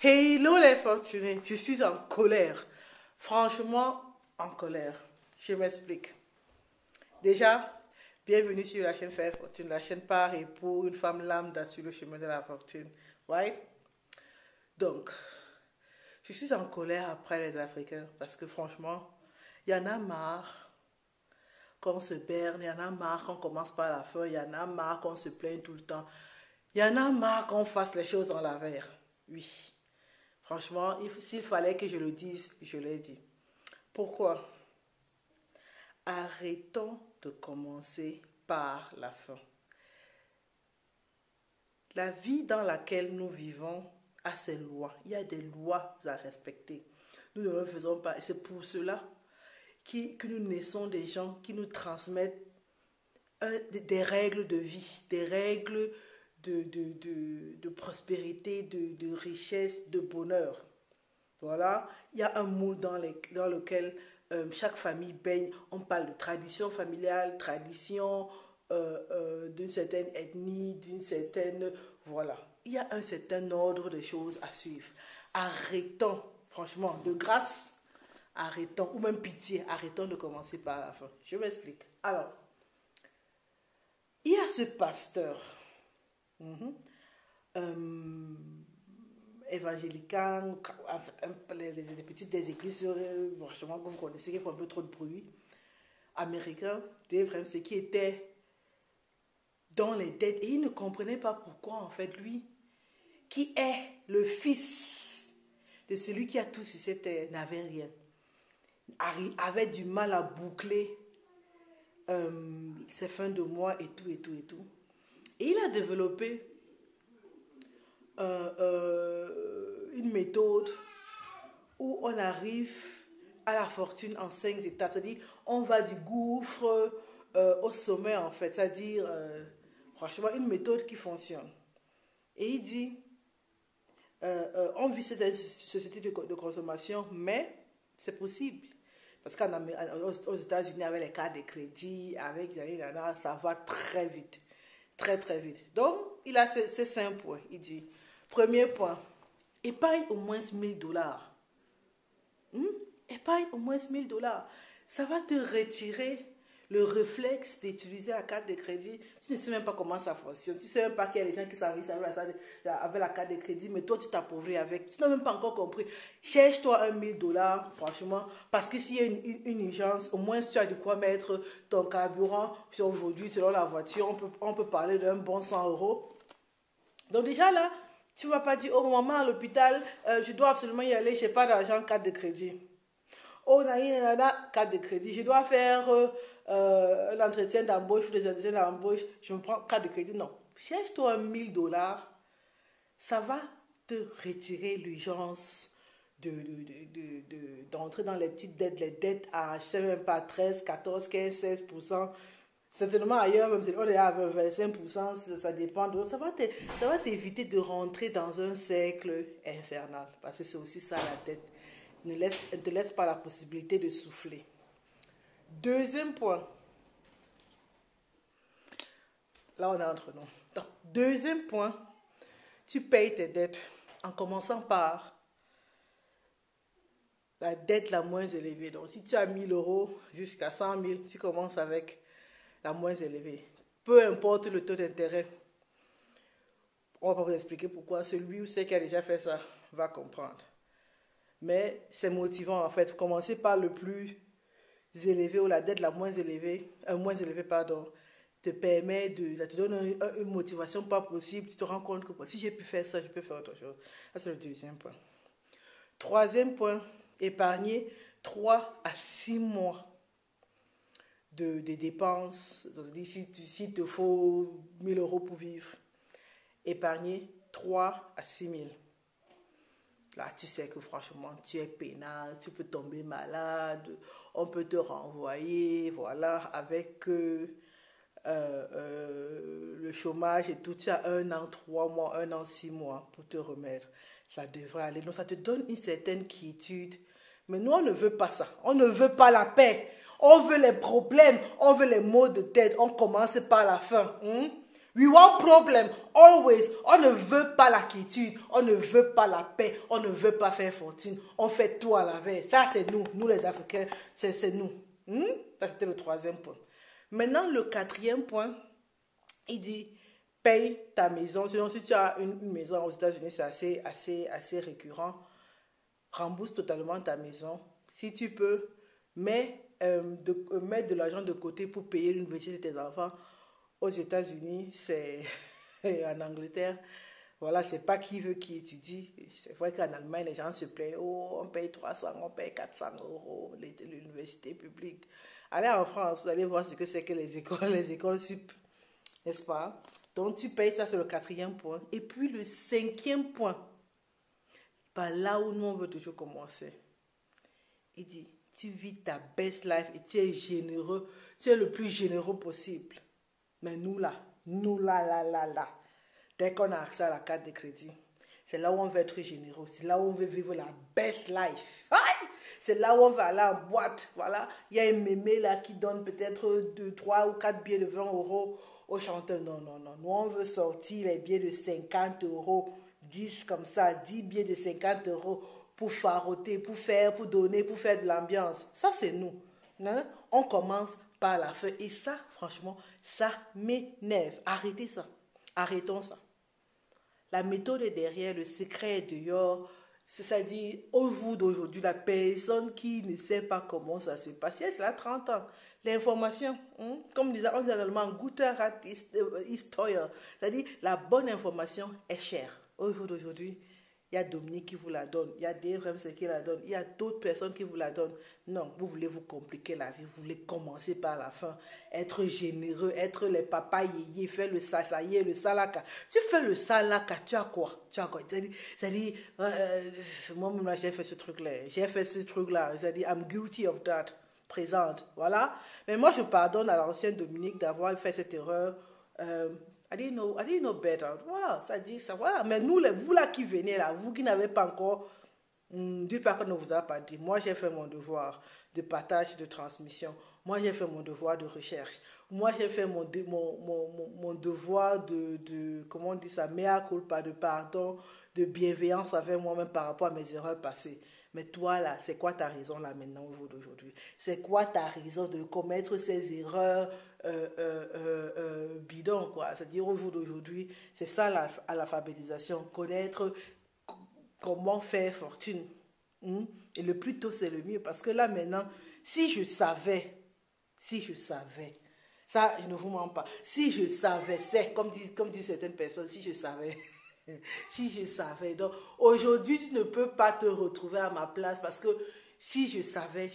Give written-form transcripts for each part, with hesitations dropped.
Hello les fortunés, je suis en colère. Franchement, en colère. Je m'explique. Déjà, bienvenue sur la chaîne Faire Fortune, la chaîne par et pour une femme lambda sur le chemin de la fortune. Right? Donc, je suis en colère après les Africains parce que franchement, il y en a marre qu'on se berne, il y en a marre qu'on commence par la fin, il y en a marre qu'on se plaigne tout le temps, il y en a marre qu'on fasse les choses en l'envers. Oui. Franchement, s'il fallait que je le dise, je l'ai dit. Pourquoi? Arrêtons de commencer par la fin. La vie dans laquelle nous vivons a ses lois. Il y a des lois à respecter. Nous ne le faisons pas. Et c'est pour cela que nous naissons des gens qui nous transmettent des règles de vie, des règles de prospérité, de richesse, de bonheur. Voilà, il y a un moule dans lequel chaque famille baigne. On parle de tradition familiale, tradition d'une certaine ethnie, d'une certaine... Voilà, il y a un certain ordre de choses à suivre. Arrêtons, franchement, de grâce, arrêtons, ou même pitié, arrêtons de commencer par la fin. Je m'explique. Alors, il y a ce pasteur évangélicains, les petites des églises, franchement, que vous connaissez, qui font un peu trop de bruit, américains, ce qui était dans les dettes, et il ne comprenait pas pourquoi, en fait, lui, qui est le fils de celui qui a tout sur cette terre, n'avait rien, avait du mal à boucler ses fins de mois et tout, et tout, et tout. Et il a développé une méthode où on arrive à la fortune en 5 étapes. C'est-à-dire, on va du gouffre au sommet, en fait. C'est-à-dire, franchement, une méthode qui fonctionne. Et il dit, on vit cette société de consommation, mais c'est possible. Parce qu'aux États-Unis, avec les cartes de crédit, avec ça va très vite. Très, très vite. Donc, il a ces 5 points. Il dit, premier point, épargne au moins $1000. Épargne au moins $1000. Ça va te retirer le réflexe d'utiliser la carte de crédit. Tu ne sais même pas comment ça fonctionne. Tu ne sais même pas qu'il y a des gens qui s'arrivent avec la carte de crédit, mais toi, tu t'appauvris avec. Tu n'as même pas encore compris. Cherche-toi $1000, franchement, parce que s'il y a une urgence, au moins tu as de quoi mettre ton carburant. Puis aujourd'hui, selon la voiture, on peut parler d'un bon 100 €. Donc déjà là, tu ne vas pas dire, oh maman, à l'hôpital, je dois absolument y aller, je n'ai pas d'argent, carte de crédit. Oh, carte de crédit, je dois faire l'entretien d'embauche ou des entretiens d'embauche, je me prends carte de crédit. Non, cherche-toi $1000, ça va te retirer l'urgence d'entrer dans les petites dettes, les dettes à, je ne sais même pas, 13, 14, 15, 16%. Certainement ailleurs, même si on est à 25%, ça dépend. Donc ça va t'éviter de rentrer dans un cercle infernal. Parce que c'est aussi ça la dette. Ne te laisse pas la possibilité de souffler. Deuxième point. Là, on est entre nous. Donc, deuxième point, tu payes tes dettes en commençant par la dette la moins élevée. Donc, si tu as 1000 € jusqu'à 100 000, tu commences avec la moins élevée. Peu importe le taux d'intérêt. On va pas vous expliquer pourquoi. Celui ou celle qui a déjà fait ça va comprendre. Mais c'est motivant en fait. Commencer par le plus élevé ou la dette la moins élevée, te permet ça te donne une motivation pas possible. Tu te rends compte que si j'ai pu faire ça, je peux faire autre chose. Ça c'est le deuxième point. Troisième point, épargner 3 à 6 mois de dépenses. Donc, s'il te faut 1000 € pour vivre, épargner 3 à 6 000. Là, tu sais que franchement, tu es pénal, tu peux tomber malade, on peut te renvoyer, voilà, avec le chômage et tout, tu as 1 an, 3 mois, 1 an, 6 mois pour te remettre. Ça devrait aller. Donc, ça te donne une certaine quiétude. Mais nous, on ne veut pas ça. On ne veut pas la paix. On veut les problèmes, on veut les maux de tête. On commence par la fin. We want problem, always. On ne veut pas la quiétude, on ne veut pas la paix, on ne veut pas faire fortune. On fait tout à la veille. Ça, c'est nous les Africains, c'est nous. Ça, c'était le 3e point. Maintenant, le 4e point, il dit, paye ta maison. Sinon, si tu as une maison aux États-Unis, c'est assez récurrent. Rembourse totalement ta maison. Si tu peux, mets de l'argent de côté pour payer l'université de tes enfants. Aux États-Unis, c'est en Angleterre, voilà, c'est pas qui veut qui étudie. C'est vrai qu'en Allemagne, les gens se plaignent, oh, on paye 300, on paye 400 euros l'université publique. Allez en France, vous allez voir ce que c'est que les écoles sup, n'est-ce pas? Donc tu payes, ça c'est le 4e point. Et puis le 5e point, par là où nous on veut toujours commencer. Il dit, tu vis ta best life et tu es généreux, tu es le plus généreux possible. Mais nous là, dès qu'on a accès à la carte de crédit, c'est là où on veut être généreux, c'est là où on veut vivre la best life. C'est là où on va aller en boîte, voilà. Il y a un mémé là qui donne peut-être 2, 3 ou 4 billets de 20 euros au chanteur. Non. Nous on veut sortir les billets de 50 euros, 10 comme ça, 10 billets de 50 euros pour faroter, pour donner, pour faire de l'ambiance. Ça c'est nous. Hein? On commence par la fin. Et ça, franchement, ça m'énerve. Arrêtez ça. Arrêtons ça. La méthode est derrière, le secret est dehors. C'est-à-dire, au jour d'aujourd'hui, la personne qui ne sait pas comment ça se passe, elle a 30 ans. L'information, comme on dit en allemand, guter rat ist teuer. C'est-à-dire, la bonne information est chère. Au jour d'aujourd'hui, il y a Dominique qui vous la donne, il y a DFMC qui la donne, il y a d'autres personnes qui vous la donnent. Non, vous voulez vous compliquer la vie, vous voulez commencer par la fin, être généreux, être les papas yéyé, faire le sasaye, le salaka. Tu fais le salaka, tu as quoi? C'est-à-dire, moi-même, j'ai fait ce truc-là, c'est-à-dire, I'm guilty of that, présente, voilà. Mais moi, je pardonne à l'ancienne Dominique d'avoir fait cette erreur. I didn't know better. Voilà, ça dit ça. Voilà. Mais nous, vous là qui venez là, vous qui n'avez pas encore, dites pas qu'on ne vous a pas dit. Moi, j'ai fait mon devoir de partage, de transmission. Moi, j'ai fait mon devoir de recherche. Moi, j'ai fait mon devoir comment on dit ça, mea culpa, de pardon, de bienveillance avec moi-même par rapport à mes erreurs passées. Mais toi, là, c'est quoi ta raison, là, maintenant, au jour d'aujourd'hui? C'est quoi ta raison de commettre ces erreurs bidons, quoi? C'est-à-dire, au jour d'aujourd'hui, c'est ça, l'alphabétisation. Connaître comment faire fortune. Et le plus tôt, c'est le mieux. Parce que là, maintenant, si je savais, ça, je ne vous mens pas, si je savais, c'est, comme disent certaines personnes, si je savais... Si je savais. Donc, aujourd'hui, tu ne peux pas te retrouver à ma place parce que si je savais,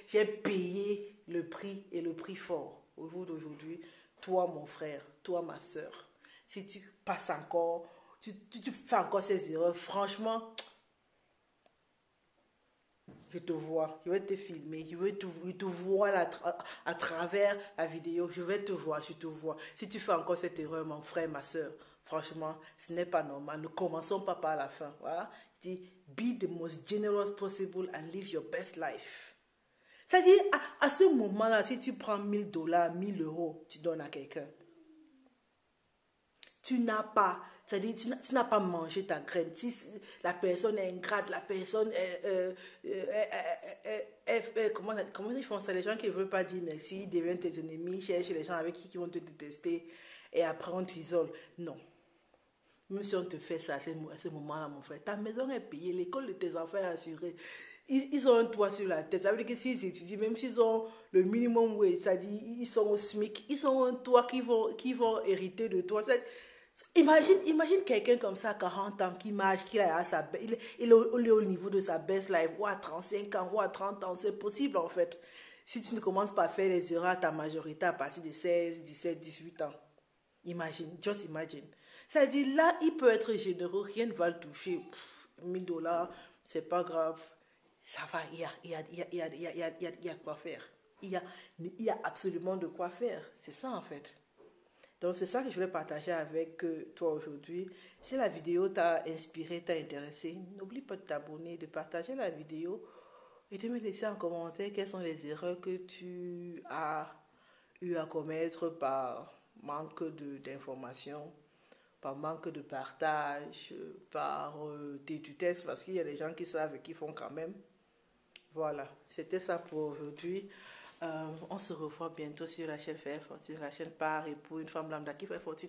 j'ai payé le prix et le prix fort. Au jour d'aujourd'hui, toi, mon frère, toi, ma soeur, si tu passes encore, tu fais encore ces erreurs, franchement, je te vois, je vais te filmer, je te vois à travers la vidéo, je vais te voir, je te vois. Si tu fais encore cette erreur, mon frère, ma soeur, franchement, ce n'est pas normal. Ne commençons pas par la fin. Voilà. Il dit, be the most generous possible and live your best life. C'est-à-dire, à ce moment-là, si tu prends $1000, 1000 euros, tu donnes à quelqu'un. Tu n'as pas, c'est-à-dire, tu n'as pas mangé ta graine. La personne est ingrate, la personne comment ils font ça? Les gens qui ne veulent pas dire merci, ils deviennent tes ennemis, cherchent les gens avec qui vont te détester et après on t'isole. Non. Même si on te fait ça à ce moment-là, mon frère, ta maison est payée, l'école de tes enfants est assurée. Ils ont un toit sur la tête. Ça veut dire que s'ils étudient, même s'ils ont le minimum wage, c'est-à-dire ils sont au SMIC, ils ont un toit qui vont hériter de toi. Imagine quelqu'un comme ça à 40 ans qui marche, il est au niveau de sa best life, ou à 35 ans, ou à 30 ans. C'est possible en fait. Si tu ne commences pas à faire les erreurs à ta majorité à partir de 16, 17, 18 ans. Imagine, just imagine. C'est-à-dire, là, il peut être généreux, rien ne va le toucher. $1000, c'est pas grave. Ça va, il y a quoi faire. Il y a absolument de quoi faire. C'est ça, en fait. Donc, c'est ça que je voulais partager avec toi aujourd'hui. Si la vidéo t'a inspiré, t'a intéressé, n'oublie pas de t'abonner, de partager la vidéo et de me laisser en commentaire quelles sont les erreurs que tu as eu à commettre par manque d'informations, par manque de partage, par dédutesse, parce qu'il y a des gens qui savent et qui font quand même. Voilà, c'était ça pour aujourd'hui. On se revoit bientôt sur la chaîne Faire Fortune, la chaîne par et pour une femme lambda qui fait fortune.